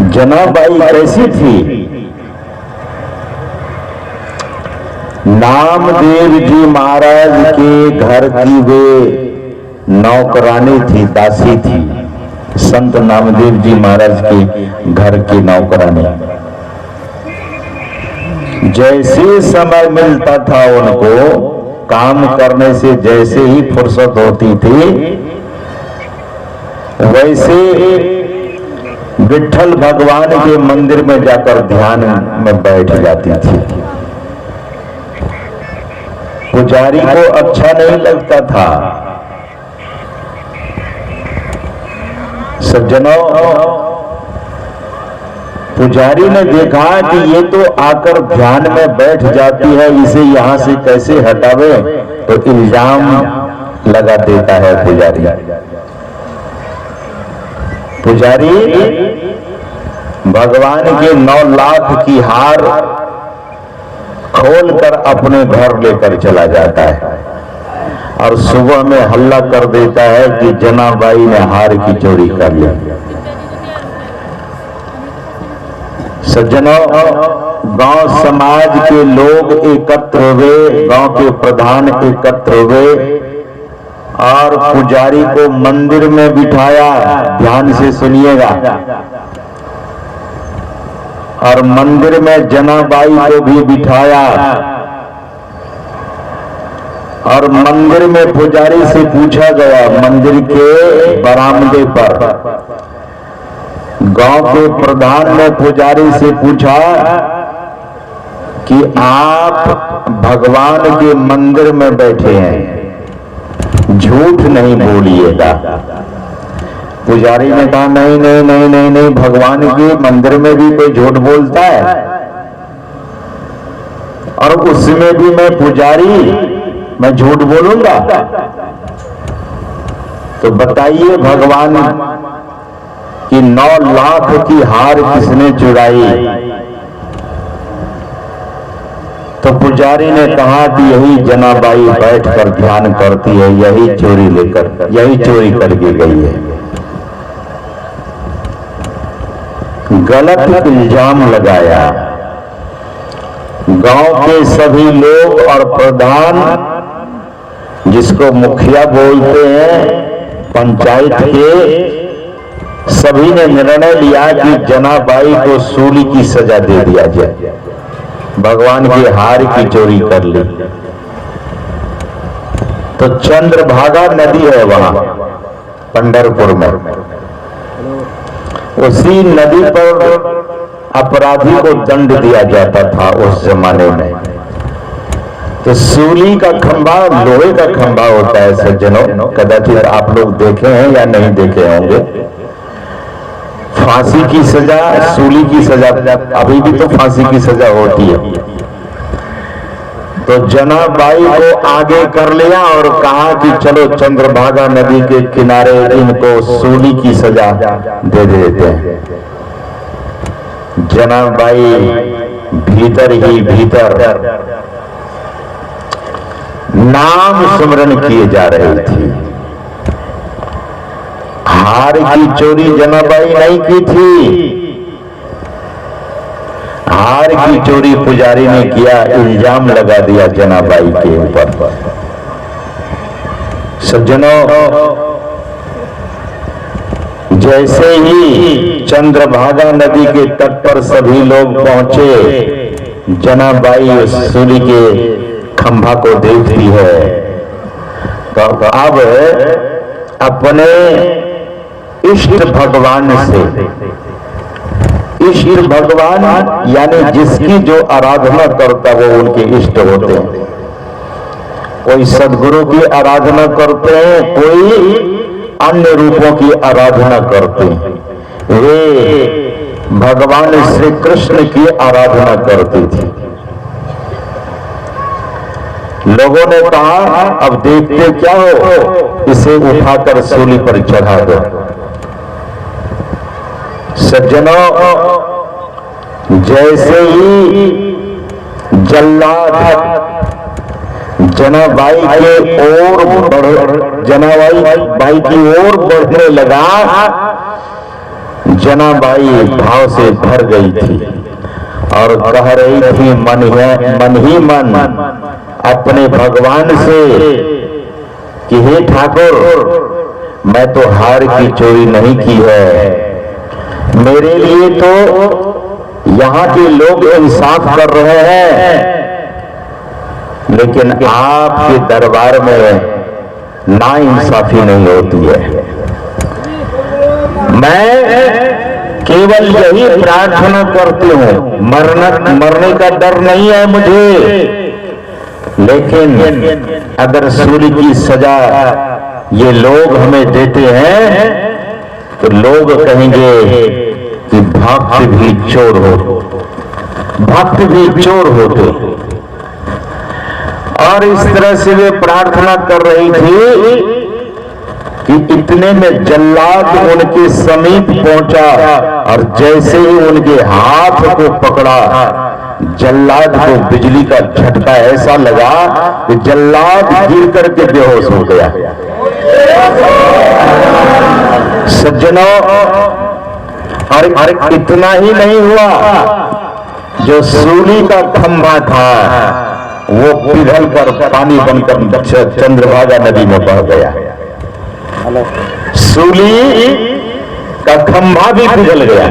जनाबाई कैसी थी? नामदेव जी महाराज के घर की वे नौकरानी थी, दासी थी। संत नामदेव जी महाराज के घर की नौकरानी। जैसे समय मिलता था उनको काम करने से, जैसे ही फुर्सत होती थी, वैसे विट्ठल भगवान के मंदिर में जाकर ध्यान में बैठ जाती थी। पुजारी को अच्छा नहीं लगता था। सज्जनों, पुजारी ने देखा कि ये तो आकर ध्यान में बैठ जाती है, इसे यहां से कैसे हटावे, तो इल्जाम लगा देता है पुजारी। पुजारी भगवान के 9 लाख की हार खोलकर अपने घर लेकर चला जाता है और सुबह में हल्ला कर देता है कि जनाबाई ने हार की चोरी कर ली। सज्जनों, गांव समाज के लोग एकत्र हुए, गांव के प्रधान एकत्र हुए और पुजारी को मंदिर में बिठाया। ध्यान से सुनिएगा। और मंदिर में जनाबाई को भी बिठाया और मंदिर में पुजारी से पूछा गया, मंदिर के बरामदे पर गांव के प्रधान ने पुजारी से पूछा कि आप भगवान के मंदिर में बैठे हैं, झूठ नहीं बोलिएगा। पुजारी ने कहा नहीं नहीं नहीं नहीं नहीं, भगवान के मंदिर में भी कोई झूठ बोलता है, और उसमें भी मैं पुजारी, मैं झूठ बोलूंगा? तो बताइए, भगवान की 9 लाख की हार किसने चुराई? तो पुजारी ने कहा कि यही जनाबाई बैठकर ध्यान करती है, यही चोरी करके गई है। गलत इल्जाम लगाया। गांव के सभी लोग और प्रधान, जिसको मुखिया बोलते हैं, पंचायत के सभी ने निर्णय लिया कि जनाबाई को सूली की सजा दे दिया जाए। भगवान की हार की चोरी कर ली। तो चंद्रभागा नदी है वहां पंढरपुर में, उसी नदी पर अपराधी को दंड दिया जाता था उस जमाने में। तो सूली का खंभा लोहे का खंभा होता है सज्जनों, कदाचित आप लोग देखे हैं या नहीं देखे होंगे। फांसी की सजा, सूली की सजा, अभी भी तो फांसी की सजा होती है। तो जनाबाई को आगे कर लिया और कहा कि चलो चंद्रभागा नदी के किनारे इनको सूली की सजा दे देते हैं। जनाबाई भीतर ही भीतर नाम स्मरण किए जा रही थी। हार की चोरी जनाबाई नहीं की थी, हार की चोरी पुजारी ने किया, इल्जाम लगा दिया जनाबाई के ऊपर। सज्जनों, जैसे ही चंद्रभागा नदी के तट पर सभी लोग पहुंचे, जनाबाई उस सूली के खंभा को देखती है। तो अब अपने इष्ट भगवान से, इष्ट भगवान यानी जिसकी जो आराधना करता वो उनके इष्ट होते हैं। कोई सदगुरु की आराधना करते हैं, कोई अन्य रूपों की आराधना करते हैं। वे भगवान श्री कृष्ण की आराधना करती थी। लोगों ने कहा, अब देखते क्या हो, इसे उठाकर सूली पर चढ़ा दो। सज्जनों, जैसे ही जल्लाद जनाबाई की ओर बढ़ने लगा, जनाबाई भाव से भर गई थी और कह रही थी मन ही मन अपने भगवान से कि हे ठाकुर, मैं तो हार की चोरी नहीं की है, मेरे लिए तो यहाँ के लोग इंसाफ कर रहे हैं, लेकिन आपके दरबार में ना इंसाफी नहीं होती है। मैं केवल यही प्रार्थना करती हूँ, मरने का डर नहीं है मुझे, लेकिन अगर सूली की सजा ये लोग हमें देते हैं तो लोग कहेंगे कि भक्त भी चोर हो, भक्त भी चोर होते। और इस तरह से वे प्रार्थना कर रही थी कि इतने में जल्लाद उनके समीप पहुंचा और जैसे ही उनके हाथ को पकड़ा, जल्लाद को बिजली का झटका ऐसा लगा कि जल्लाद गिर करके बेहोश हो गया। सज्जनों, और इतना ही नहीं हुआ, जो सूली का खंभा था वो पिघल कर पानी बनकर चंद्रभागा नदी में बह गया। सूली का खंभा भी पिघल गया।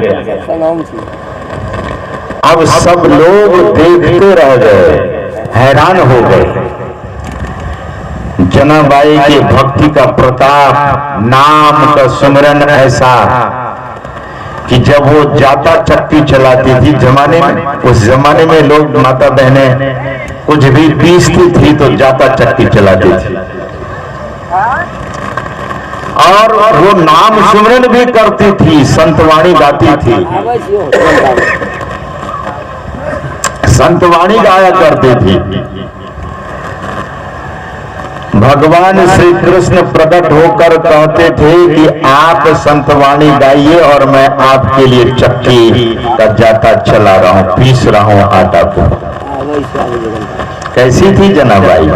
अब सब लोग देखते रह गए, हैरान हो गए। जनाबाई की भक्ति का प्रताप, नाम का सुमरन ऐसा कि जब वो जाता चक्की चलाती थी जमाने में, उस जमाने में लोग माता बहनें कुछ भी पीसती थी तो जाता चक्की चलाती थी, और वो नाम सिमरन भी करती थी, संतवाणी गाती थी, संतवाणी गाया करती थी। भगवान श्री कृष्ण प्रकट होकर कहते थे कि आप संतवाणी गाइए और मैं आपके लिए चक्की का जाता चला रहा हूं, पीस रहा हूं आटा को। कैसी थी जनाबाई?